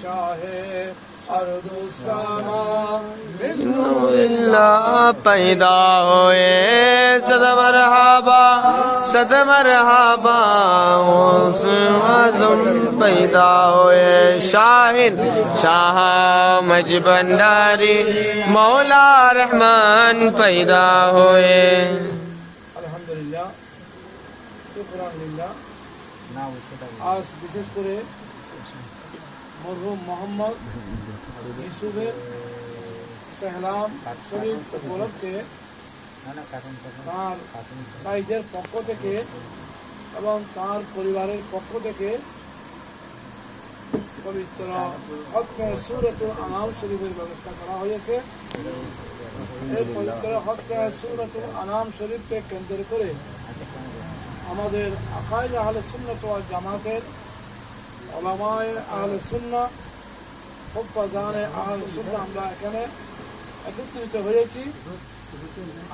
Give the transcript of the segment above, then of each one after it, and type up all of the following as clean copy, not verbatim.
शाहे अर्दो समा बिल्ला पैदा होए सद मरहबा आज़म पैदा होए शाहिन शाह मज भंडारी मौला रहमान पैदा होए। अल्हम्दुलिल्लाह शुक्रान लिल्लाह। आज विशेष করে মরহুম মোহাম্মদ ইউসুফের সেহলাম শরীফ উপলক্ষে তার ভাইদের পক্ষ থেকে এবং তার পরিবারের পক্ষ থেকে পবিত্র খতমে সূরাতুল আনাম শরীফের ব্যবস্থা করা হয়েছে। এই পবিত্র খতমে সূরাতুল আনাম শরীফকে কেন্দ্র করে আমাদের আকায়েদ আহলে সুন্নাত ওয়াল জামাতের উলামায়ে আহলে সুন্নাহ হুফাজানে আহলে সুন্নাহ আমরা এখানে একত্রিত হয়েছি।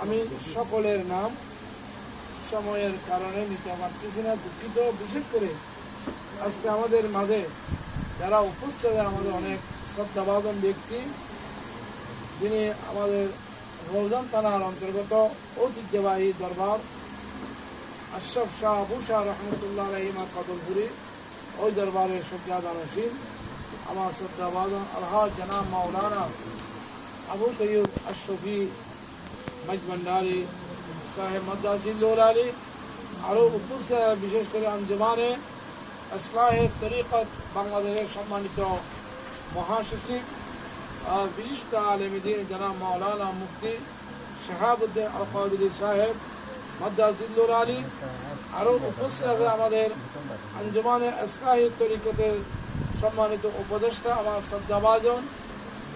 আমি সকলের নাম সময়ের কারণে নিতে পারতেছি না, দুঃখিত। বিশেষ করে আজকে আমাদের মাঝে যারা উপস্থিত, আমাদের অনেক শ্রদ্ধাভাজন ব্যক্তি, যিনি আমাদের রৌজান থানার অন্তর্গত ঐতিহ্যবাহী দরবার আশরাফ শাহ আবু শাহ রহমতুল্লাহ আলাইহির কদমপুরি, ওই দরবারের সজ্জাদানশীল আমার শ্রদ্ধাভাজন আলহাজ জনাব মাওলানা আবু তৈয়ব আশরফি মজ ভন্ডারী সাহেব মদ্দাজিল্লুল আলী, আরও উপস্থিত বিশেষ করে আঞ্জুমানে ইসলাহে তরিকত বাংলাদেশের সম্মানিত মহাসচিব বিশিষ্ট আলেম দ্বীন জনাব মাওলানা মুফতি শাহাবুদ্দিন আল কাদরি সাহেব মদ্দাজিল্লুল আলী, আরও উপস্থিত আছে আমাদের আঞ্জুমানে ইসলাহি তরিকতের সম্মানিত উপদেষ্টা আমার শ্রদ্ধাভাজন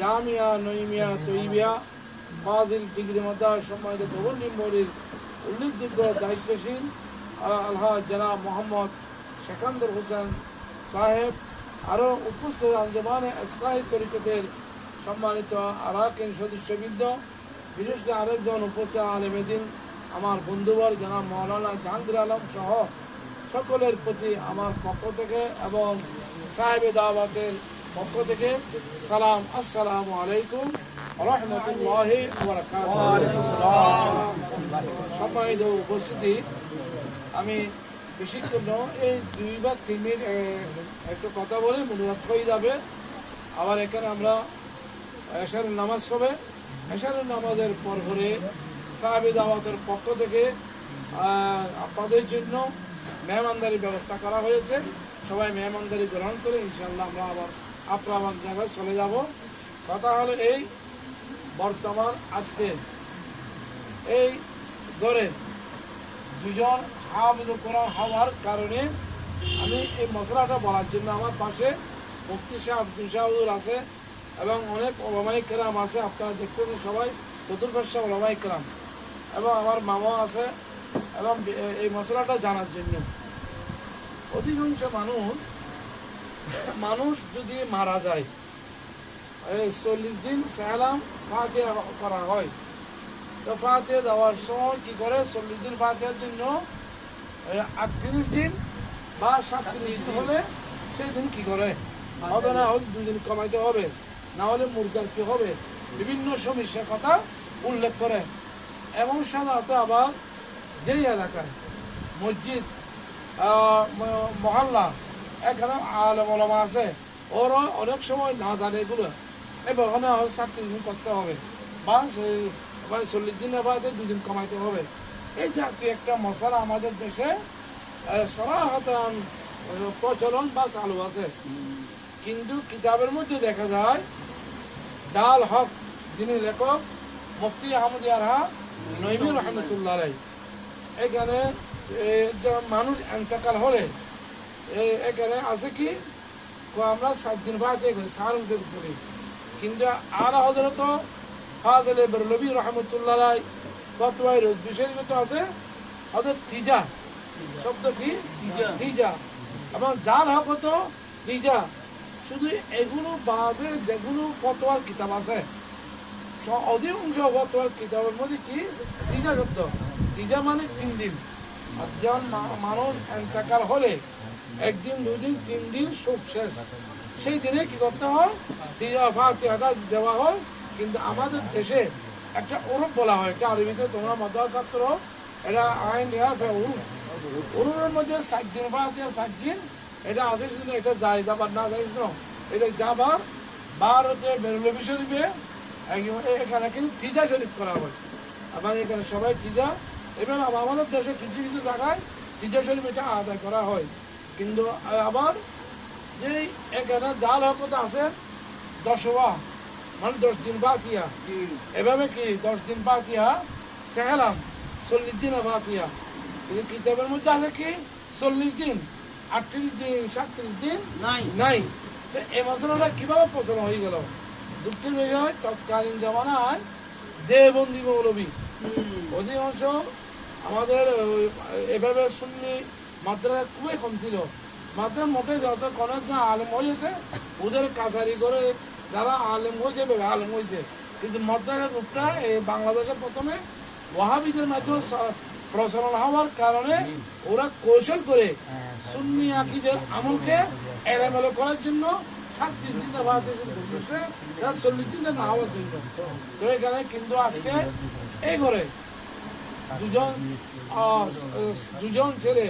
জামিয়া নঈমিয়া তৈবিয়া ফাজিল ডিগ্রি মাদ্রাসা সম্মানিত গভর্নিং বডির উল্লেখযোগ্য দায়িত্বশীল আলহাজ জনাব মোহাম্মদ সেকান্দর হোসেন সাহেব, আরও উপস্থিত আঞ্জুমানে ইসলাহি তরিকতের সম্মানিত আরাকিন সদস্যবৃন্দ, বিশেষ করে আরেকজন উপস্থিত আলেমে দ্বীন আমার বন্ধুবর জনাব মাওলানা জাহাঙ্গীর আলম সহ সকলের প্রতি আমার পক্ষ থেকে এবং সাহেবে দাওয়াতের পক্ষ থেকে সালাম, আসসালামু আলাইকুম ওয়া রাহমাতুল্লাহি ওয়া বারাকাতুহু। সম্মানিত উপস্থিতি, আমি বেশিক্ষণ এই 2 বা 3 মিনিট একটু কথা বলে মনোজাত হয়ে যাবে। আবার এখানে আমরা এশারের নামাজ হবে। এশারের নামাজের পর পরে সাহাবী দাওয়াতের পক্ষ থেকে আপনাদের জন্য মেহমানদারির ব্যবস্থা করা হয়েছে। সবাই মেহমানদারি গ্রহণ করে ইনশাআল্লাহ আমরা আবার আপনার জায়গায় চলে যাব। কথা হলো এই, বর্তমান আজকে এই ঘরে দুজন হাফেজুল কোরআন হওয়ার কারণে আমি এই মশলাটা বলার জন্য আমার পাশে মুফতি শাহ আব্দুল শাহুর আছে এবং অনেক ওলামায়ে কেরাম আছে। আপনারা দেখতেছেন সবাই চতুর্পাশে ওলামায়ে কেরাম এবং আমার মামা আছে এবং এই মশলাটা জানার জন্য। অধিকাংশ মানুষ যদি মারা যায়, 40 দিন সালাম ফাতিহা করা হয়, তো ফাতিহা দেওয়ার সময় কি করে 40 দিন ফাতিহার জন্য 38 দিন বা 37 দিন হলে সেই দিন কি করে হবে না, 2 দিন কমাইতে হবে, না হলে মুরগার কি হবে, বিভিন্ন সমস্যার কথা উল্লেখ করে। এবং সাধারণত আবার যেই এলাকায় মসজিদ মহল্লা এখানে আলেম ওলামা আছে, ওরা অনেক সময় না জানে এগুলো, এবার ওখানে 37 দিন করতে হবে বা 40 দিনের বাদে 2 দিন কমাইতে হবে। এই জাতীয় একটা মশলা আমাদের দেশে সরাসরি প্রচলন বা চালু আছে। কিন্তু কিতাবের মধ্যে দেখা যায় ডাল হক, যিনি লেখক মুফতি আহমদ ইয়ারহা নঈমি রহমতুল্লাহ আলাইহি, এখানে মানুষ এন্তেকাল হলে এখানে আছে কি আমরা 7 দিন বাদে করি, 7 করি। কিন্তু আর হযরত ফাজিল বেরলভী রহমতুল্লাহ আলাইহি ফতোয়ায়ে রজভী শরীফে তো আছে হযরত তিজা শব্দ কি তিজা, এবং যার হক হতো তিজা। শুধু এগুলো বাদে যেগুলো ফতোয়ার কিতাব আছে, অধিকাংশ ফতোয়ার কিতাবের মধ্যে কি তিজা শব্দ, তিজা মানে 3 দিন। আর যখন মানুষ এন্তেকাল হলে 1 দিন 2 দিন 3 দিন শোক শেষ, সেই দিনে কি করতে হয়, তিজা ফাতিহাটা দেওয়া হয়। কিন্তু আমাদের দেশে একটা ওরফ বলা হয়, এটা আরবিতে, তোমরা মাদ্রাসা ছাত্র, এটা আইন ওরফের মধ্যে 60 দিন ফাতিহা 60 দিন, এটা আছে সেদিন, এটা যায় যাবার না যায় এটা যাবার বার হতে বেরুলবি শরীফে এখানে কিন্তু তিজা শরীফ করা হয়। আমাদের এখানে সবাই তিজা, এবং আমাদের দেশে কিছু কিছু জায়গায় তিজা শরীফ এটা আদায় করা হয়। কিন্তু আবার যে এখানে জাল হকত আছে 10 মানে 10 দিন বাকিয়া, এভাবে কি 10 দিন বাকিয়া সেহেলাম 40 দিন বাকিয়া, কিন্তু কিতাবের মধ্যে আছে কি 40 দিন, 38 দিন, 37 দিন নাই। তো এই মশলাটা কিভাবে প্রচলন হয়ে গেল? দুঃখের বিষয়, তৎকালীন জমানায় দেবন্দি মৌলবী অধিকাংশ আমাদের এভাবে সুন্নি মাত্রা খুবই কম ছিল। মাত্রা মোটে যত অনেক আলেম হয়েছে, ওদের কাছারি করে যারা আলেম হয়েছে আলেম হয়েছে, কিন্তু মাত্রার রূপটা এই বাংলাদেশে প্রথমে ওয়াহাবিদের মাধ্যমে প্রচলন হওয়ার কারণে ওরা কৌশল করে সুন্নি আকিদের আমলকে এলোমেলো করার জন্য 37 দিন 40 দিন না হওয়ার জন্য। তো এখানে কিন্তু আজকে এই করে দুজন ছেলে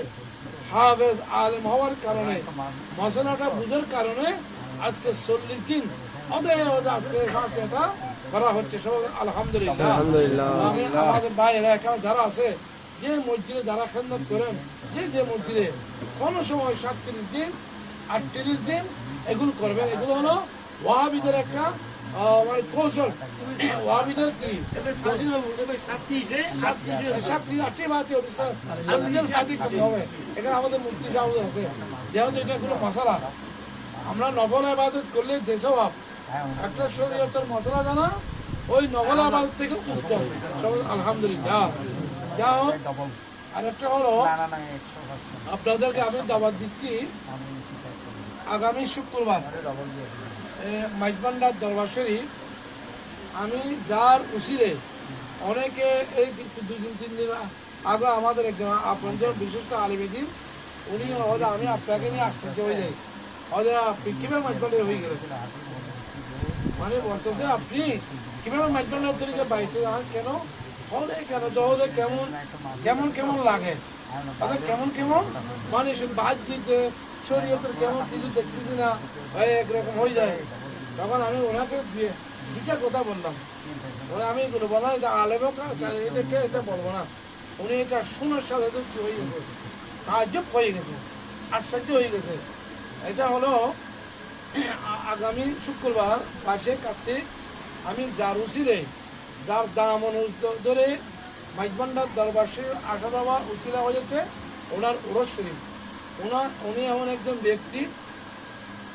হাফেজ আলেম হওয়ার কারণে, মশলাটা বুঝার কারণে আজকে 40 দিন আজকে ফাতিহাটা করা হচ্ছে। সবাই আলহামদুলিল্লাহ। আমি আমাদের ভাইয়েরা এখানে যারা আছে, যে মসজিদে যারা খেদমত করেন, যে মসজিদে কোন সময় 37 দিন 38 দিন এগুলো করবেন। এগুলো হলো ওয়াহাবিদের একটা মানে কৌশল। ওয়াহাবিদের কি এখানে আমাদের মুক্তি সাহায্য আছে, যেহেতু এটা কোনো মশলা, আমরা নফল ইবাদত করলে যে স্বভাব, একটা শরীয়তের মশলা জানা ওই নফল ইবাদত থেকে উত্তম। আলহামদুলিল্লাহ। যা হোক, আর একটা হলো আপনাদেরকে আমি দাওয়াত দিচ্ছি আগামী শুক্রবার মাইজবান্ডার দরবার শরীফ। আমি যার উসিলে অনেকে এই 2-3 দিন আগে আমাদের একজন আপনাদের বিশিষ্ট আলিমেদিন, উনি আমি আপনাকে নিয়ে আশ্চর্য হয়ে যাই, আপনি কিভাবে মাইজবান্ডার হয়ে গেলেন, মানে বলতেছে আপনি কিভাবে মাইজবান্ডার তরিকে বাইতে যান, কেন হলে কেন জহদে কেমন কেমন লাগে, কেমন মানে বাদ দিতে শরীয়তের কেমন কিছু দেখতেছি না, একরকম হয়ে যায়। তখন আমি ওনাকে দুটা কথা বললাম, আমি বলবো না এটা আলেম এটা বলবো না, উনি এটা শোনার সাথে কি হয়ে গেছে, তাজ্জব হয়ে গেছে, আশ্চর্য হয়ে গেছে। এটা হলো আগামী শুক্রবার 5 কার্তিক আমি জারুসিরে যার দাম ধরে মাইজবান্ডার দরবার শরীফ আসা দেওয়া উচিলা হয়েছে ওনার উরস শরীফ। উনি এমন একজন ব্যক্তি,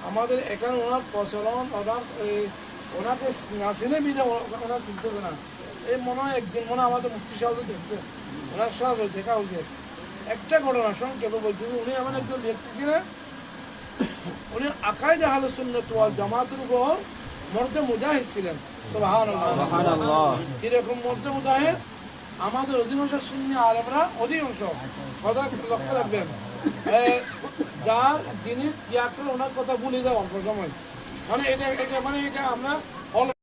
আমাদের এখানে ওনার প্রচলন, ওনাকে না চিনে বিনা ওনার চিনতেছে না। এই মনে হয় একদিন মনে আমাদের মুফতি সাহেব দেখছে, ওনার সাথে দেখা হয়েছে। একটা ঘটনা সংক্ষেপে বলছি, উনি এমন একজন ব্যক্তি ছিলেন, উনি আকাইদে আহলে সুন্নাত ওয়াল জামাতের উপর মর্দে মুজাহিদ ছিলেন। সুবহানাল্লাহ। কিরকম মর্দে মুজাহিদ? আমাদের অধিকাংশ সুন্নি আলেমরা অধিকাংশ কথা লক্ষ্য রাখবেন, যার যিনি ওনার কথা ভুলে যাওয়া অল্প সময়, মানে এটা আমরা